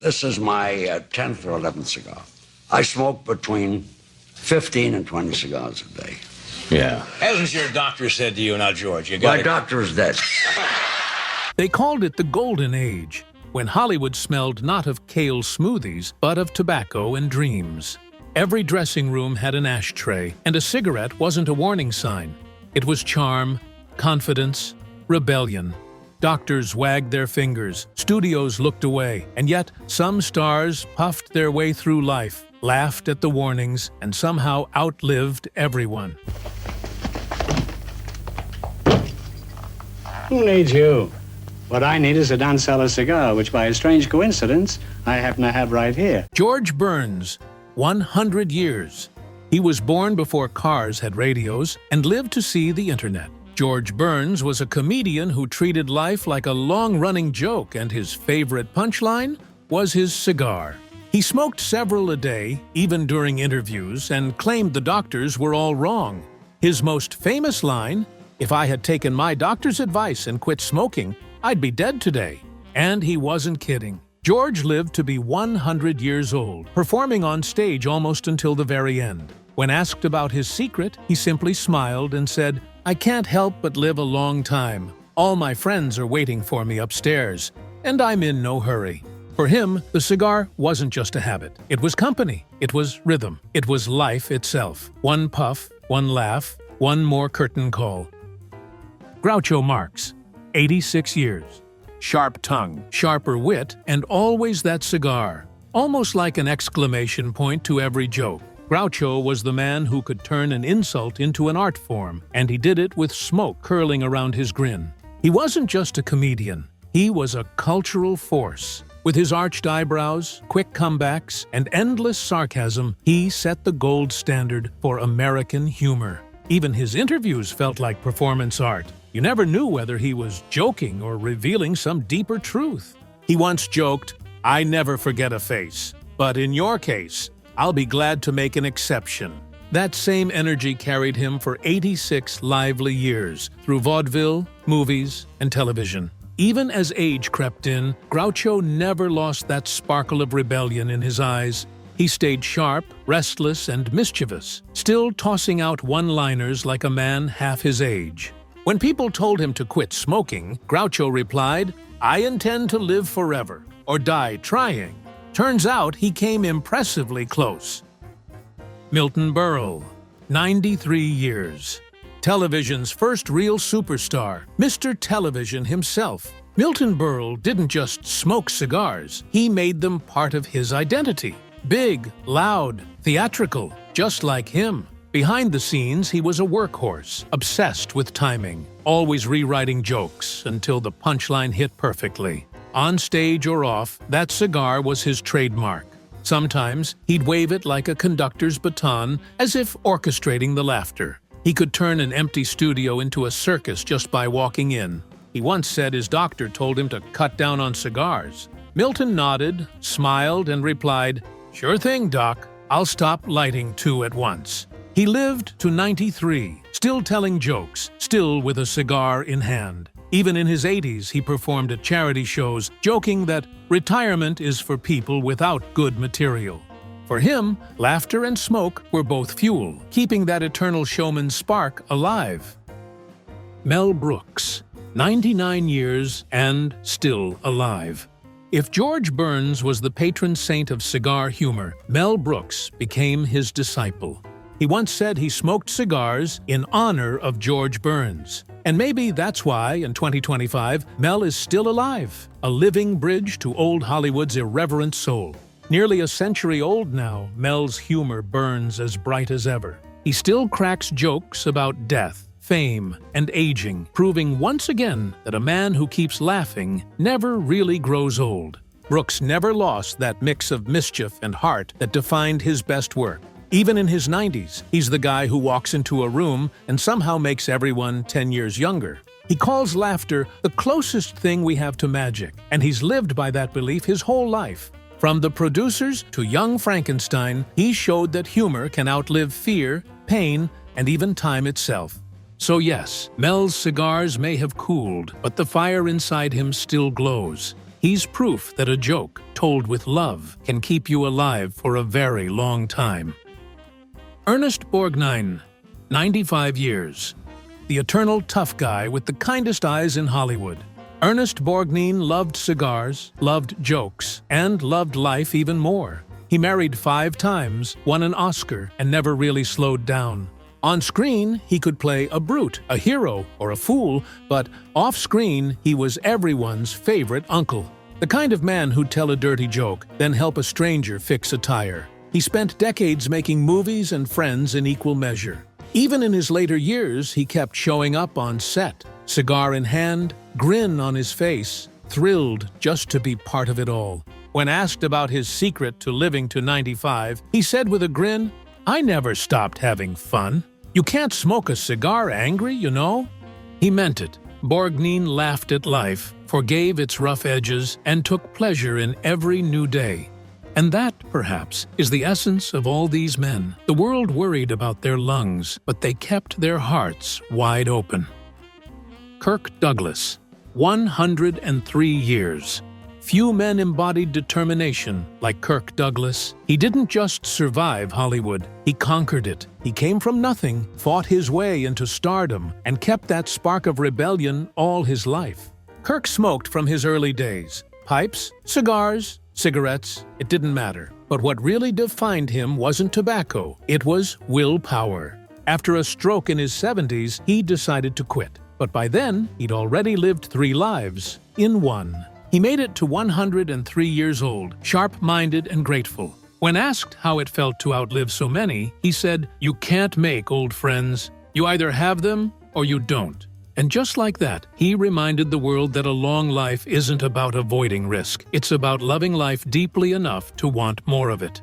This is my 10th or 11th cigar. I smoke between 15 and 20 cigars a day. Yeah. Hasn't your doctor said to you, now, George, you My doctor is dead. They called it the Golden Age, when Hollywood smelled not of kale smoothies, but of tobacco and dreams. Every dressing room had an ashtray, and a cigarette wasn't a warning sign. It was charm, confidence, rebellion. Doctors wagged their fingers, studios looked away, and yet some stars puffed their way through life, laughed at the warnings, and somehow outlived everyone. Who needs you? What I need is a Don Cellar cigar, which by a strange coincidence, I happen to have right here. George Burns, 100 years. He was born before cars had radios and lived to see the internet. George Burns was a comedian who treated life like a long-running joke, and his favorite punchline was his cigar. He smoked several a day, even during interviews, and claimed the doctors were all wrong. His most famous line, "If I had taken my doctor's advice and quit smoking, I'd be dead today." And he wasn't kidding. George lived to be 100 years old, performing on stage almost until the very end. When asked about his secret, he simply smiled and said, "I can't help but live a long time. All my friends are waiting for me upstairs, and I'm in no hurry." For him, the cigar wasn't just a habit. It was company. It was rhythm. It was life itself. One puff, one laugh, one more curtain call. Groucho Marx, 86 years. Sharp tongue, sharper wit, and always that cigar. Almost like an exclamation point to every joke. Groucho was the man who could turn an insult into an art form, and he did it with smoke curling around his grin. He wasn't just a comedian. He was a cultural force. With his arched eyebrows, quick comebacks, and endless sarcasm, he set the gold standard for American humor. Even his interviews felt like performance art. You never knew whether he was joking or revealing some deeper truth. He once joked, "I never forget a face, but in your case, I'll be glad to make an exception." That same energy carried him for 86 lively years, through vaudeville, movies, and television. Even as age crept in, Groucho never lost that sparkle of rebellion in his eyes. He stayed sharp, restless, and mischievous, still tossing out one-liners like a man half his age. When people told him to quit smoking, Groucho replied, "I intend to live forever, or die trying." Turns out he came impressively close. Milton Berle, 93 years. Television's first real superstar, Mr. Television himself. Milton Berle didn't just smoke cigars, he made them part of his identity. Big, loud, theatrical, just like him. Behind the scenes, he was a workhorse, obsessed with timing, always rewriting jokes until the punchline hit perfectly. On stage or off, that cigar was his trademark. Sometimes, he'd wave it like a conductor's baton, as if orchestrating the laughter. He could turn an empty studio into a circus just by walking in. He once said his doctor told him to cut down on cigars. Milton nodded, smiled, and replied, "Sure thing, Doc. I'll stop lighting two at once." He lived to 93, still telling jokes, still with a cigar in hand. Even in his 80s, he performed at charity shows, joking that retirement is for people without good material. For him, laughter and smoke were both fuel, keeping that eternal showman's spark alive. Mel Brooks, 99 years and still alive. If George Burns was the patron saint of cigar humor, Mel Brooks became his disciple. He once said he smoked cigars in honor of George Burns. And maybe that's why, in 2025, Mel is still alive, a living bridge to old Hollywood's irreverent soul. Nearly a century old now, Mel's humor burns as bright as ever. He still cracks jokes about death, fame, and aging, proving once again that a man who keeps laughing never really grows old. Brooks never lost that mix of mischief and heart that defined his best work. Even in his 90s, he's the guy who walks into a room and somehow makes everyone 10 years younger. He calls laughter the closest thing we have to magic, and he's lived by that belief his whole life. From the producers to young Frankenstein, he showed that humor can outlive fear, pain, and even time itself. So yes, Mel's cigars may have cooled, but the fire inside him still glows. He's proof that a joke told with love can keep you alive for a very long time. Ernest Borgnine, 95 years. The eternal tough guy with the kindest eyes in Hollywood. Ernest Borgnine loved cigars, loved jokes, and loved life even more. He married 5 times, won an Oscar, and never really slowed down. On screen, he could play a brute, a hero, or a fool, but off-screen, he was everyone's favorite uncle. The kind of man who'd tell a dirty joke, then help a stranger fix a tire. He spent decades making movies and friends in equal measure. Even in his later years, he kept showing up on set, cigar in hand, grin on his face, thrilled just to be part of it all. When asked about his secret to living to 95, he said with a grin, "I never stopped having fun. You can't smoke a cigar angry, you know." He meant it. Borgnine laughed at life, forgave its rough edges, and took pleasure in every new day. And that, perhaps, is the essence of all these men. The world worried about their lungs, but they kept their hearts wide open. Kirk Douglas, 103 years. Few men embodied determination like Kirk Douglas. He didn't just survive Hollywood, he conquered it. He came from nothing, fought his way into stardom, and kept that spark of rebellion all his life. Kirk smoked from his early days. Pipes, cigars, cigarettes, it didn't matter. But what really defined him wasn't tobacco, it was willpower. After a stroke in his 70s, he decided to quit. But by then, he'd already lived 3 lives in one. He made it to 103 years old, sharp-minded and grateful. When asked how it felt to outlive so many, he said, "You can't make old friends. You either have them or you don't." And just like that, he reminded the world that a long life isn't about avoiding risk. It's about loving life deeply enough to want more of it.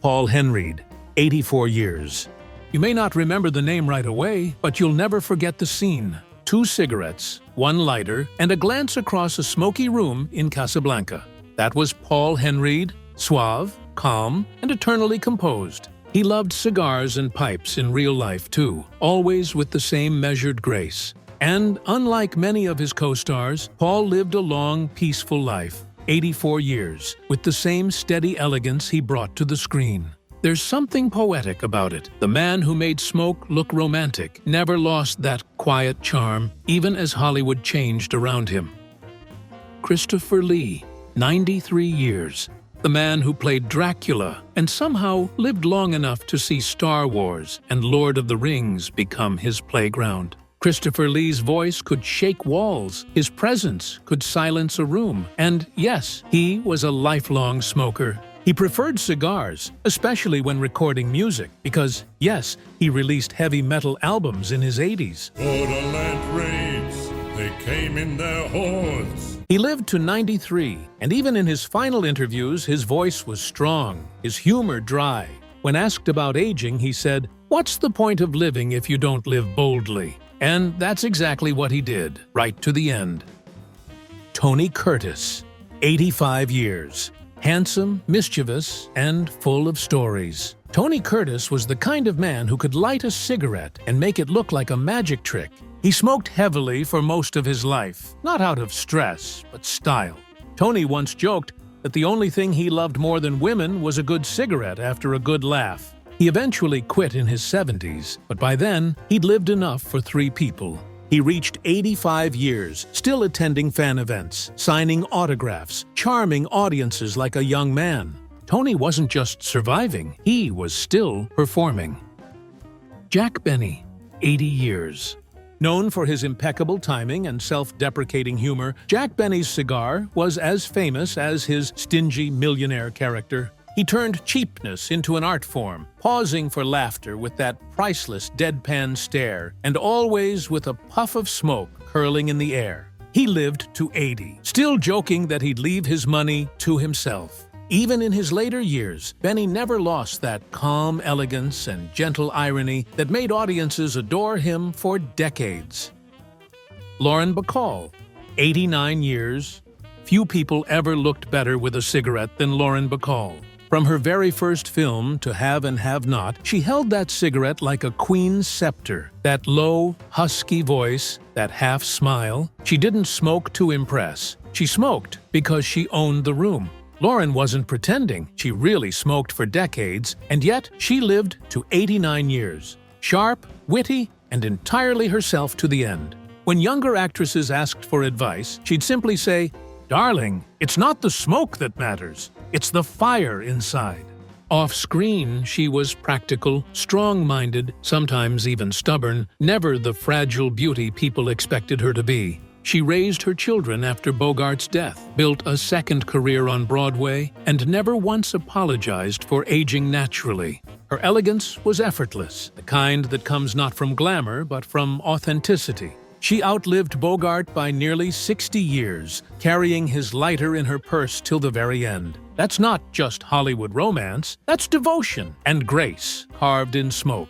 Paul Henreid, 84 years. You may not remember the name right away, but you'll never forget the scene. 2 cigarettes, 1 lighter, and a glance across a smoky room in Casablanca. That was Paul Henreid, suave, calm, and eternally composed. He loved cigars and pipes in real life, too, always with the same measured grace. And unlike many of his co-stars, Paul lived a long, peaceful life, 84 years, with the same steady elegance he brought to the screen. There's something poetic about it. The man who made smoke look romantic never lost that quiet charm, even as Hollywood changed around him. Christopher Lee, 93 years. The man who played Dracula and somehow lived long enough to see Star Wars and Lord of the Rings become his playground. Christopher Lee's voice could shake walls, his presence could silence a room, and yes, he was a lifelong smoker. He preferred cigars, especially when recording music, because, yes, he released heavy metal albums in his 80s. Borderland raids, they came in their hordes. He lived to 93, and even in his final interviews, his voice was strong, his humor dry. When asked about aging, he said, "What's the point of living if you don't live boldly?" And that's exactly what he did, right to the end. Tony Curtis, 85 years. Handsome, mischievous, and full of stories. Tony Curtis was the kind of man who could light a cigarette and make it look like a magic trick. He smoked heavily for most of his life, not out of stress, but style. Tony once joked that the only thing he loved more than women was a good cigarette after a good laugh. He eventually quit in his 70s, but by then, he'd lived enough for 3 people. He reached 85 years, still attending fan events, signing autographs, charming audiences like a young man. Tony wasn't just surviving, he was still performing. Jack Benny, 80 years. Known for his impeccable timing and self-deprecating humor, Jack Benny's cigar was as famous as his stingy millionaire character. He turned cheapness into an art form, pausing for laughter with that priceless deadpan stare, and always with a puff of smoke curling in the air. He lived to 80, still joking that he'd leave his money to himself. Even in his later years, Benny never lost that calm elegance and gentle irony that made audiences adore him for decades. Lauren Bacall, 89 years. Few people ever looked better with a cigarette than Lauren Bacall. From her very first film, To Have and Have Not, she held that cigarette like a queen's scepter. That low, husky voice, that half smile. She didn't smoke to impress. She smoked because she owned the room. Lauren wasn't pretending. She really smoked for decades, and yet she lived to 89 years. Sharp, witty, and entirely herself to the end. When younger actresses asked for advice, she'd simply say, "Darling, it's not the smoke that matters. It's the fire inside." Off-screen, she was practical, strong-minded, sometimes even stubborn, never the fragile beauty people expected her to be. She raised her children after Bogart's death, built a second career on Broadway, and never once apologized for aging naturally. Her elegance was effortless, the kind that comes not from glamour but from authenticity. She outlived Bogart by nearly 60 years, carrying his lighter in her purse till the very end. That's not just Hollywood romance, that's devotion and grace carved in smoke.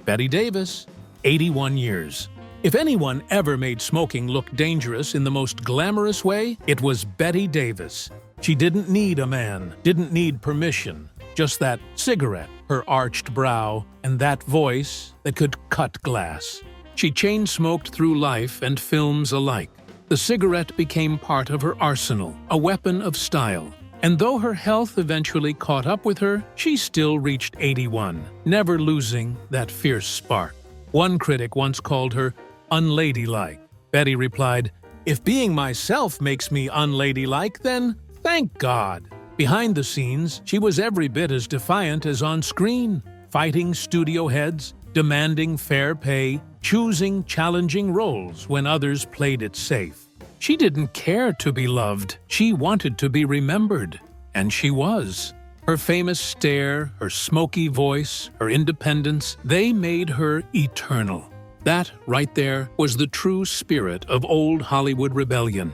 Bette Davis, 81 years. If anyone ever made smoking look dangerous in the most glamorous way, it was Bette Davis. She didn't need a man, didn't need permission, just that cigarette, her arched brow, and that voice that could cut glass. She chain-smoked through life and films alike. The cigarette became part of her arsenal, a weapon of style. And though her health eventually caught up with her, she still reached 81, never losing that fierce spark. One critic once called her unladylike. Bette replied, "If being myself makes me unladylike, then thank God." Behind the scenes, she was every bit as defiant as on screen, fighting studio heads, demanding fair pay, choosing challenging roles when others played it safe. She didn't care to be loved, she wanted to be remembered, and she was. Her famous stare, her smoky voice, her independence, they made her eternal. That, right there, was the true spirit of old Hollywood rebellion.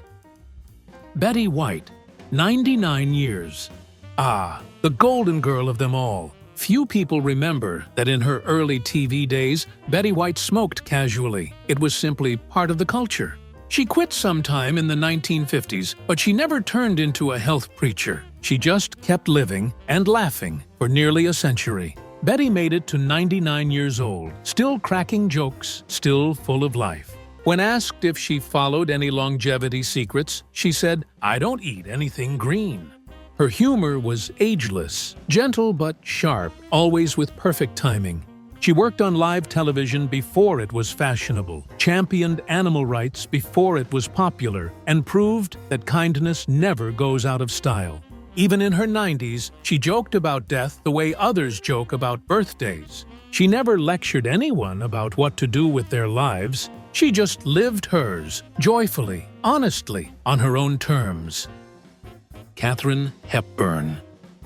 Betty White, 99 years. Ah, the golden girl of them all. Few people remember that in her early TV days, Betty White smoked casually. It was simply part of the culture. She quit sometime in the 1950s, but she never turned into a health preacher. She just kept living and laughing for nearly a century. Betty made it to 99 years old, still cracking jokes, still full of life. When asked if she followed any longevity secrets, she said, "I don't eat anything green." Her humor was ageless, gentle but sharp, always with perfect timing. She worked on live television before it was fashionable, championed animal rights before it was popular, and proved that kindness never goes out of style. Even in her 90s, she joked about death the way others joke about birthdays. She never lectured anyone about what to do with their lives. She just lived hers, joyfully, honestly, on her own terms. Katharine Hepburn,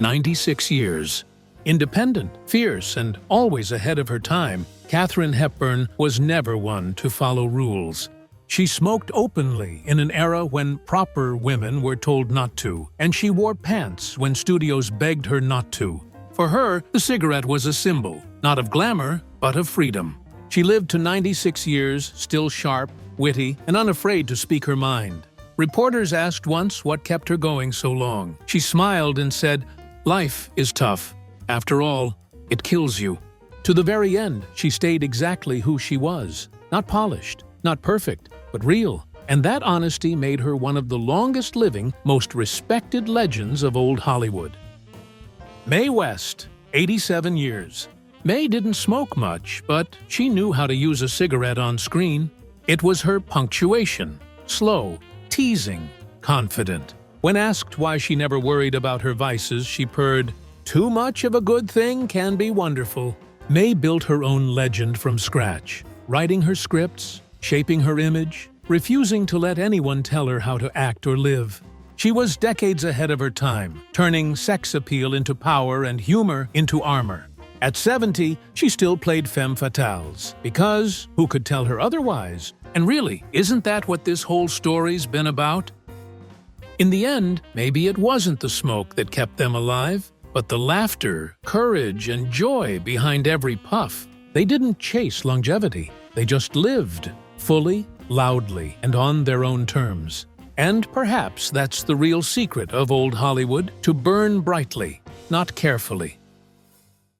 96 years. Independent, fierce, and always ahead of her time, Katharine Hepburn was never one to follow rules. She smoked openly in an era when proper women were told not to, and she wore pants when studios begged her not to. For her, the cigarette was a symbol, not of glamour, but of freedom. She lived to 96 years, still sharp, witty, and unafraid to speak her mind. Reporters asked once what kept her going so long. She smiled and said, "Life is tough. After all, it kills you." To the very end, she stayed exactly who she was. Not polished, not perfect, but real. And that honesty made her one of the longest-living, most respected legends of old Hollywood. Mae West, 87 years. Mae didn't smoke much, but she knew how to use a cigarette on screen. It was her punctuation, slow, teasing, confident. When asked why she never worried about her vices, she purred, "Too much of a good thing can be wonderful." Mae built her own legend from scratch, writing her scripts, shaping her image, refusing to let anyone tell her how to act or live. She was decades ahead of her time, turning sex appeal into power and humor into armor. At 70, she still played femme fatales, because who could tell her otherwise? And really, isn't that what this whole story's been about? In the end, maybe it wasn't the smoke that kept them alive, but the laughter, courage, and joy behind every puff. They didn't chase longevity. They just lived, fully, loudly, and on their own terms. And perhaps that's the real secret of old Hollywood, to burn brightly, not carefully.